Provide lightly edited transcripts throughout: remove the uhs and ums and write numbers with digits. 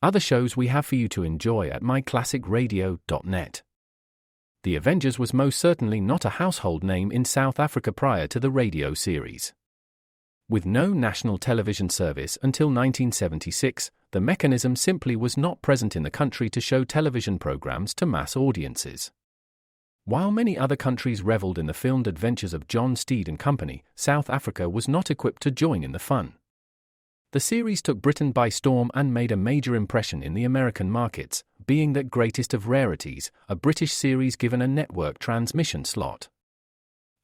Other shows we have for you to enjoy at myclassicradio.net. The Avengers was most certainly not a household name in South Africa prior to the radio series. With no national television service until 1976, the mechanism simply was not present in the country to show television programs to mass audiences. While many other countries reveled in the filmed adventures of John Steed and company, South Africa was not equipped to join in the fun. The series took Britain by storm and made a major impression in the American markets, being that greatest of rarities, a British series given a network transmission slot.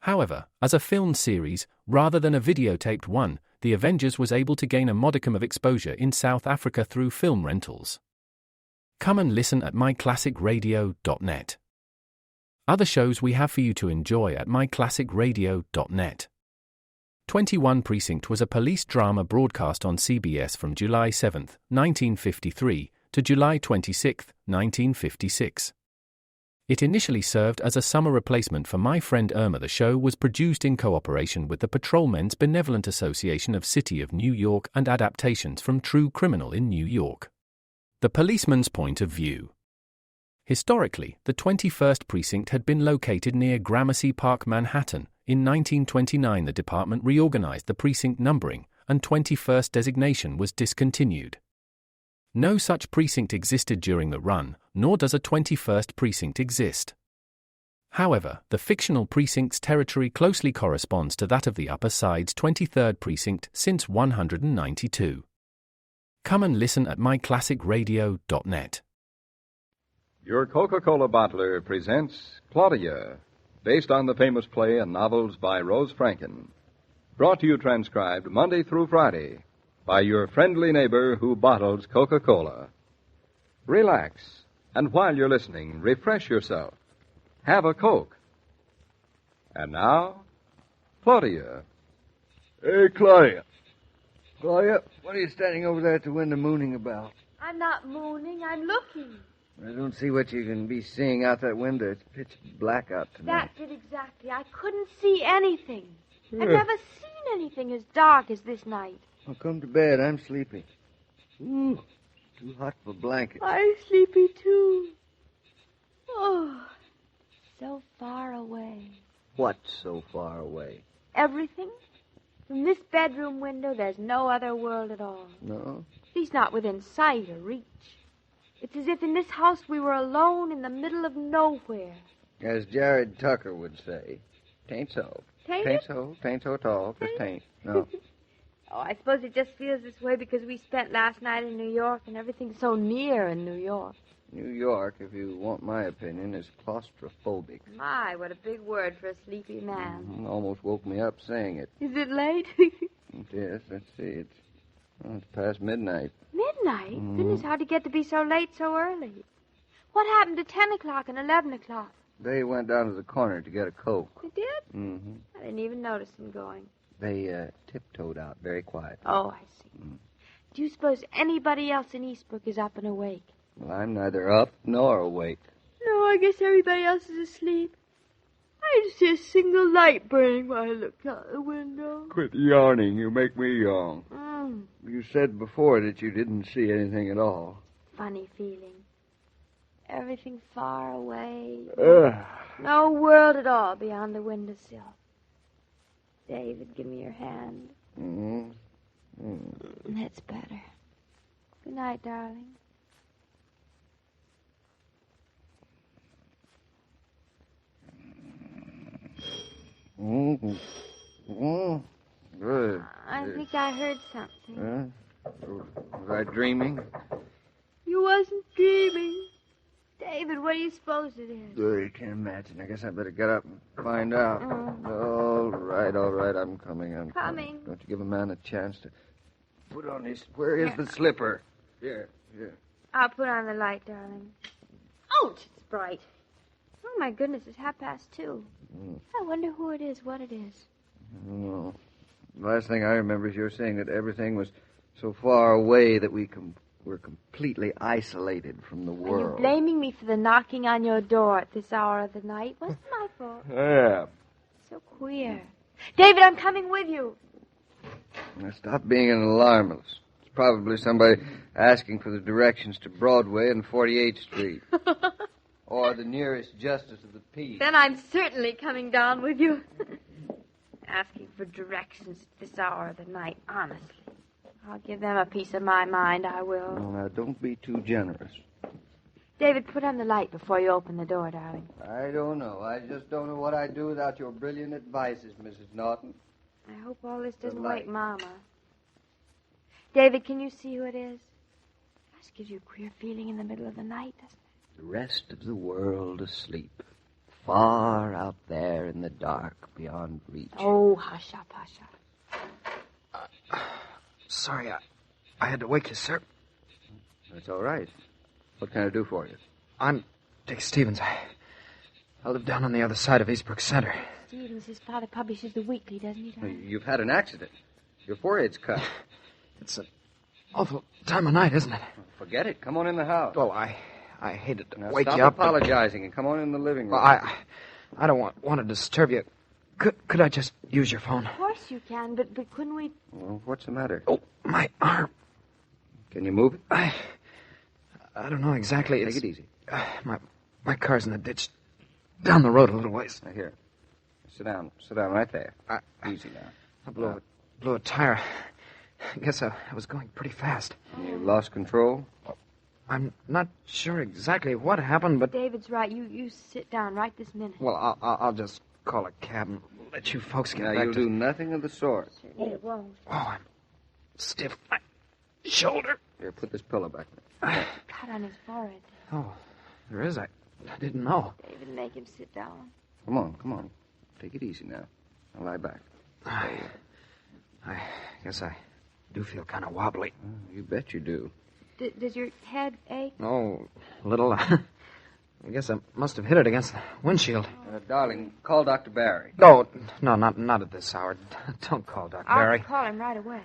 However, as a filmed series, rather than a videotaped one, The Avengers was able to gain a modicum of exposure in South Africa through film rentals. Come and listen at myclassicradio.net. Other shows we have for you to enjoy at myclassicradio.net. 21 Precinct was a police drama broadcast on CBS from July 7, 1953, to July 26, 1956. It initially served as a summer replacement for My Friend Irma. The show was produced in cooperation with the Patrolmen's Benevolent Association of City of New York and adaptations from True Criminal in New York. The Policeman's Point of View. Historically, the 21st Precinct had been located near Gramercy Park, Manhattan. In 1929, the department reorganized the precinct numbering, and 21st designation was discontinued. No such precinct existed during the run, nor does a 21st precinct exist. However, the fictional precinct's territory closely corresponds to that of the Upper Side's 23rd precinct since 192. Come and listen at myclassicradio.net. Your Coca-Cola bottler presents Claudia, based on the famous play and novels by Rose Franken. Brought to you transcribed Monday through Friday by your friendly neighbor who bottles Coca-Cola. Relax, and while you're listening, refresh yourself. Have a Coke. And now, Claudia. Hey, Claudia. Claudia, what are you standing over there at the window mooning about? I'm not mooning, I'm looking. I don't see what you can be seeing out that window. It's pitch black out tonight. That's it exactly. I couldn't see anything. I've never seen anything as dark as this night. Well, come to bed. I'm sleepy. Ooh, too hot for blankets. I'm sleepy, too. Oh, so far away. What's so far away? Everything. From this bedroom window, there's no other world at all. No? At least not within sight or reach. It's as if in this house we were alone in the middle of nowhere. As Jared Tucker would say, tain't so. Tain't so. Tain't so at all. Just tain't. No. Oh, I suppose it just feels this way because we spent last night in New York and everything's so near in New York. New York, if you want my opinion, is claustrophobic. My, what a big word for a sleepy man. Almost woke me up saying it. Is it late? Yes, let's see. It's past midnight. Midnight? Goodness, how'd it get to be so late so early? What happened to 10 o'clock and 11 o'clock? They went down to the corner to get a Coke. They did? Mm-hmm. I didn't even notice them going. They tiptoed out very quiet. Oh, I see. Do you suppose anybody else in Eastbrook is up and awake? Well, I'm neither up nor awake. No, I guess everybody else is asleep. I didn't see a single light burning while I looked out the window. Quit yarning. You make me yawn. Mm. You said before that you didn't see anything at all. Funny feeling. Everything far away. Ugh. No world at all beyond the windowsill. David, give me your hand. That's better. Good night, darling. Good. I think I heard something. Was I dreaming? You wasn't dreaming. David, what do you suppose it is? You can't imagine. I guess I better get up and find out. All right. I'm coming. Coming. Don't you give a man a chance to put on his... Where is the slipper? Here. I'll put on the light, darling. Ouch, it's bright. Oh, my goodness, it's 2:30. I wonder who it is, what it is. I don't know. The last thing I remember is your saying that everything was so far away that we're completely isolated from the world. Are you blaming me for the knocking on your door at this hour of the night? Wasn't my fault. Yeah. So queer. David, I'm coming with you. Now stop being an alarmist. It's probably somebody asking for the directions to Broadway and 48th Street. Or the nearest justice of the peace. Then I'm certainly coming down with you. Asking for directions at this hour of the night, honestly. I'll give them a piece of my mind, I will. Well, now, don't be too generous. David, put on the light before you open the door, darling. I don't know. I just don't know what I'd do without your brilliant advices, Mrs. Norton. I hope all this doesn't light. wake Mama. David, can you see who it is? This gives you a queer feeling in the middle of the night, doesn't it? The rest of the world asleep. Far out there in the dark, beyond reach. Oh, hush up, hush up. Sorry, I had to wake you, sir. That's all right. What can I do for you? I'm Dick Stevens. I live down on the other side of Eastbrook Center. Stevens, his father publishes the weekly, doesn't he, darling? You've had an accident. Your forehead's cut. It's an awful time of night, isn't it? Forget it. Come on in the house. Well, I hated to Now wake stop you up. apologizing and come on in the living room. Well, I don't want to disturb you. Could I just use your phone? Of course you can, but couldn't we... Well, what's the matter? Oh, my arm. Can you move it? I don't know exactly. Take it easy. My car's in the ditch down the road a little ways. Now, here. Sit down. Sit down right there. Easy now. I blew a tire. I guess I was going pretty fast. And you lost control? I'm not sure exactly what happened, but... David's right. You sit down right this minute. Well, I'll just call a cab and let you folks get Now, back you'll to... do nothing of the sort. Certainly it won't. Oh, I'm stiff. My shoulder. Here, put this pillow back. Cut on his forehead. Oh, there is. I didn't know. David, make him sit down. Come on. Take it easy now. Now lie back. I guess I do feel kind of wobbly. You bet you do. Does your head ache? Oh, a little. I guess I must have hit it against the windshield. Darling, call Dr. Barry. Oh, no, not at this hour. Don't call Dr. Barry. I'll call him right away.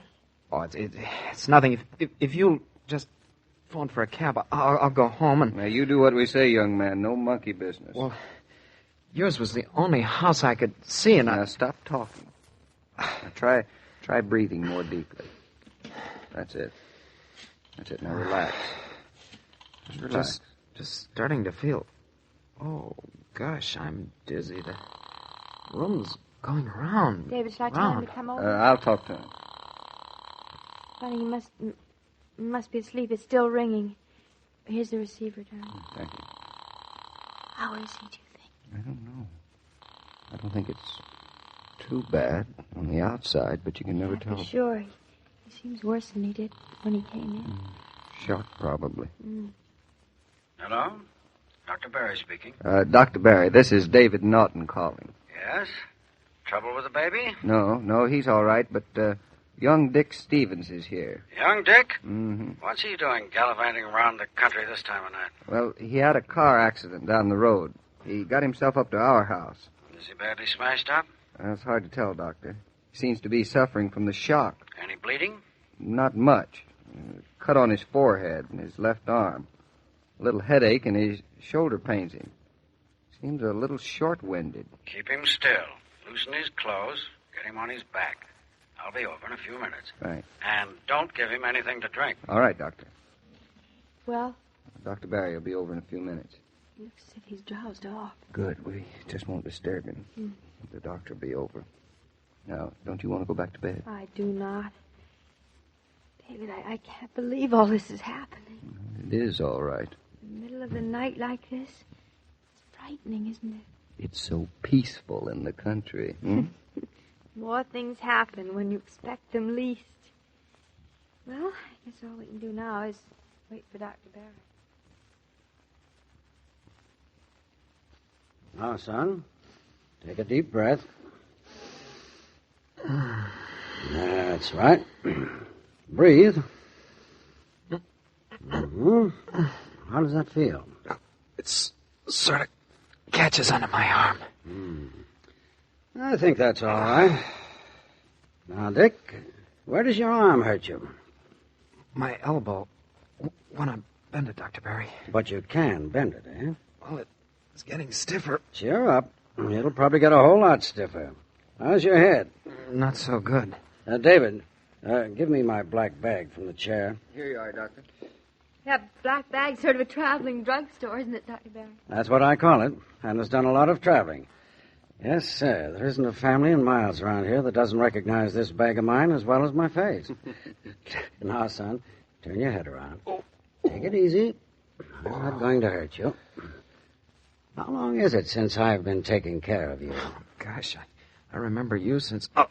Oh, it's nothing. If you'll just phone for a cab, I'll go home and... Now, you do what we say, young man. No monkey business. Well, yours was the only house I could see, and Now, stop talking. Now, try breathing more deeply. That's it. Now, relax. Just relax. Just starting to feel... Oh, gosh, I'm dizzy. The room's going around. David, shall I tell him to come over? I'll talk to him. Funny, he must be asleep. It's still ringing. Here's the receiver, darling. Thank you. How is he, do you think? I don't know. I don't think it's too bad on the outside, but you can never tell. Sure. He seems worse than he did when he came in. Shock, probably. Hello? Dr. Barry speaking. Dr. Barry, this is David Norton calling. Yes? Trouble with the baby? No, he's all right, but young Dick Stevens is here. Young Dick? Mm-hmm. What's he doing gallivanting around the country this time of night? Well, he had a car accident down the road. He got himself up to our house. Is he badly smashed up? It's hard to tell, Doctor. He seems to be suffering from the shock. Any bleeding? Not much. Cut on his forehead and his left arm. A little headache and his shoulder pains him. Seems a little short-winded. Keep him still. Loosen his clothes. Get him on his back. I'll be over in a few minutes. Right. And don't give him anything to drink. All right, Doctor. Well? Dr. Barry will be over in a few minutes. Looks as if he's drowsed off. Good. We just won't disturb him. The doctor will be over. Now, don't you want to go back to bed? I do not. David, I can't believe all this is happening. It is all right. In the middle of the night like this. It's frightening, isn't it? It's so peaceful in the country. More things happen when you expect them least. Well, I guess all we can do now is wait for Dr. Barry. Now, son, take a deep breath. That's right. Breathe. Mm-hmm. How does that feel? It's sort of catches under my arm. I think that's all right. Now, Dick, where does your arm hurt you? My elbow. When I bend it, Dr. Barry. But you can bend it, eh? Well, it's getting stiffer. Cheer up. It'll probably get a whole lot stiffer. How's your head? Not so good. David, Give me my black bag from the chair. Here you are, Doctor. That black bag's sort of a traveling drugstore, isn't it, Dr. Barry? That's what I call it, and has done a lot of traveling. Yes, sir. There isn't a family in miles around here that doesn't recognize this bag of mine as well as my face. Now, son, turn your head around. Take it easy. I'm not going to hurt you. How long is it since I've been taking care of you? Gosh, I remember you since... Oh.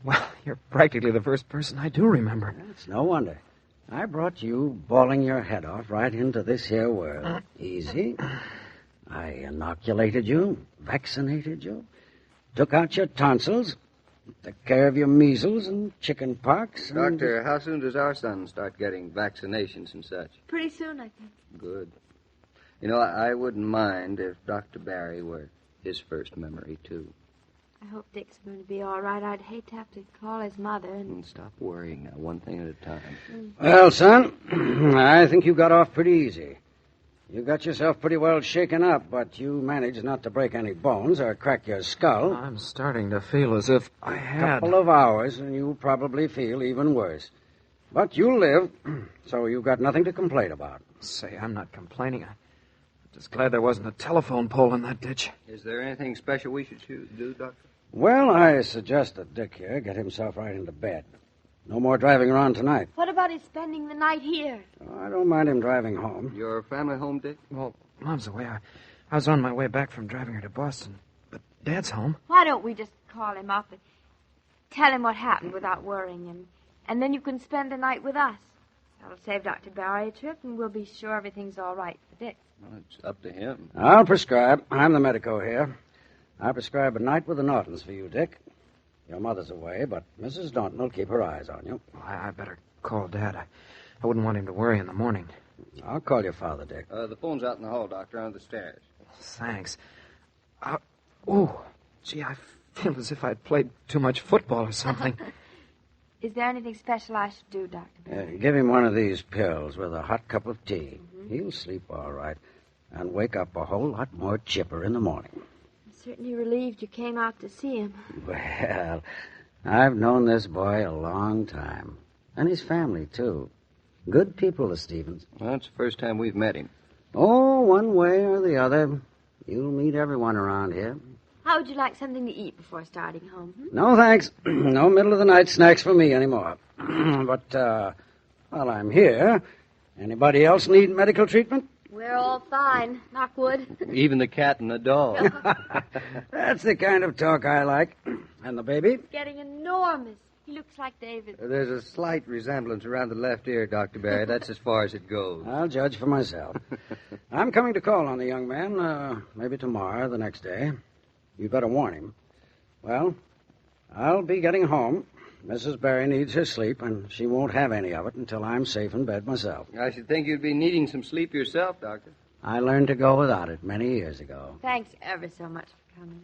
Well, you're practically the first person I do remember. It's no wonder. I brought you bawling your head off right into this here world. Easy. I inoculated you, vaccinated you, took out your tonsils, took care of your measles and chicken pox. And... Doctor, how soon does our son start getting vaccinations and such? Pretty soon, I think. Good. You know, I wouldn't mind if Dr. Barry were his first memory, too. I hope Dick's going to be all right. I'd hate to have to call his mother and... Stop worrying now, one thing at a time. Well, son, I think you got off pretty easy. You got yourself pretty well shaken up, but you managed not to break any bones or crack your skull. I'm starting to feel as if I had... A couple of hours, and you probably feel even worse. But you live, so you've got nothing to complain about. Say, I'm not complaining. I'm just glad there wasn't a telephone pole in that ditch. Is there anything special we should do, Doctor? Well, I suggest that Dick here get himself right into bed. No more driving around tonight. What about his spending the night here? Oh, I don't mind him driving home. Your family home, Dick? Well, Mom's away. I was on my way back from driving her to Boston. But Dad's home. Why don't we just call him up and tell him what happened without worrying him? And then you can spend the night with us. That'll save Dr. Barry a trip, and we'll be sure everything's all right for Dick. Well, it's up to him. I'll prescribe. I'm the medico here. I prescribe a night with the Nortons for you, Dick. Your mother's away, but Mrs. Norton will keep her eyes on you. Well, I better call Dad. I wouldn't want him to worry in the morning. I'll call your father, Dick. The phone's out in the hall, Doctor, under the stairs. Thanks. Gee, I feel as if I'd played too much football or something. Is there anything special I should do, Dr. Barry? Give him one of these pills with a hot cup of tea. He'll sleep all right and wake up a whole lot more chipper in the morning. I'm certainly relieved you came out to see him. Well, I've known this boy a long time. And his family, too. Good people, the Stevens. Well, it's the first time we've met him. Oh, one way or the other. You'll meet everyone around here. How would you like something to eat before starting home? No, thanks. No middle-of-the-night snacks for me anymore. But, while I'm here, anybody else need medical treatment? We're all fine, knock wood. Even the cat and the dog. That's the kind of talk I like. And the baby? Getting enormous. He looks like David. There's a slight resemblance around the left ear, Dr. Barry. That's as far as it goes. I'll judge for myself. I'm coming to call on the young man, maybe tomorrow or the next day. You'd better warn him. Well, I'll be getting home. Mrs. Barry needs her sleep, and she won't have any of it until I'm safe in bed myself. I should think you'd be needing some sleep yourself, Doctor. I learned to go without it many years ago. Thanks ever so much for coming.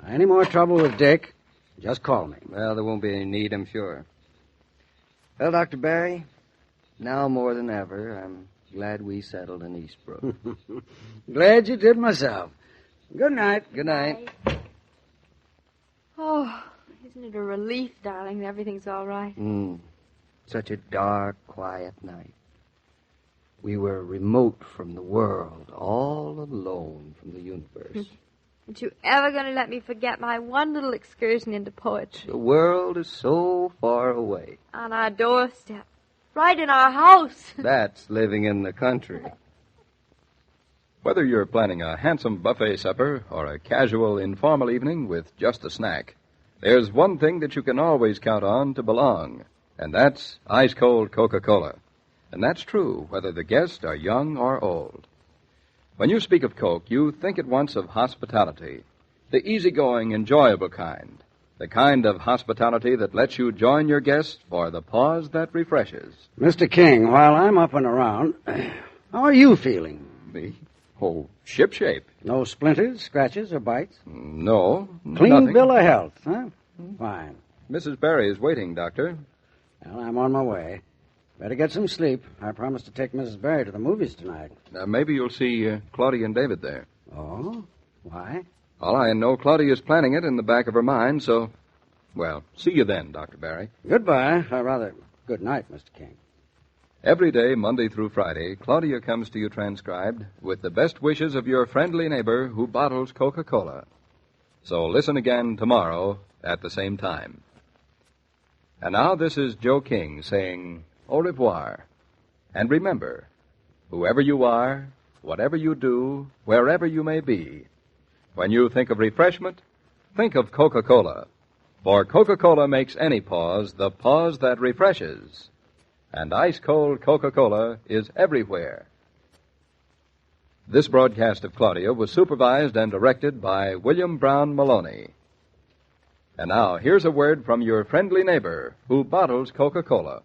Any more trouble with Dick, just call me. Well, there won't be any need, I'm sure. Well, Dr. Barry, now more than ever, I'm glad we settled in Eastbrook. Glad you did myself. Good night. Good night. Oh, isn't it a relief, darling, that everything's all right? Such a dark, quiet night. We were remote from the world, all alone from the universe. Aren't you ever going to let me forget my one little excursion into poetry? The world is so far away. On our doorstep. Right in our house. That's living in the country. Whether you're planning a handsome buffet supper or a casual, informal evening with just a snack, there's one thing that you can always count on to belong, and that's ice-cold Coca-Cola. And that's true whether the guests are young or old. When you speak of Coke, you think at once of hospitality, the easygoing, enjoyable kind, the kind of hospitality that lets you join your guests for the pause that refreshes. Mr. King, while I'm up and around, how are you feeling? Me? Oh, shipshape. No splinters, scratches, or bites? No, Clean nothing. bill of health, huh? Fine. Mrs. Barry is waiting, Doctor. Well, I'm on my way. Better get some sleep. I promised to take Mrs. Barry to the movies tonight. Maybe you'll see Claudia and David there. Oh? Why? All I know, Claudia is planning it in the back of her mind, so Well, see you then, Dr. Barry. Goodbye. Or rather, good night, Mr. King. Every day, Monday through Friday, Claudia comes to you transcribed with the best wishes of your friendly neighbor who bottles Coca-Cola. So listen again tomorrow at the same time. And now this is Joe King saying au revoir. And remember, whoever you are, whatever you do, wherever you may be, when you think of refreshment, think of Coca-Cola. For Coca-Cola makes any pause the pause that refreshes. And ice-cold Coca-Cola is everywhere. This broadcast of Claudia was supervised and directed by William Brown Maloney. And now, here's a word from your friendly neighbor who bottles Coca-Cola.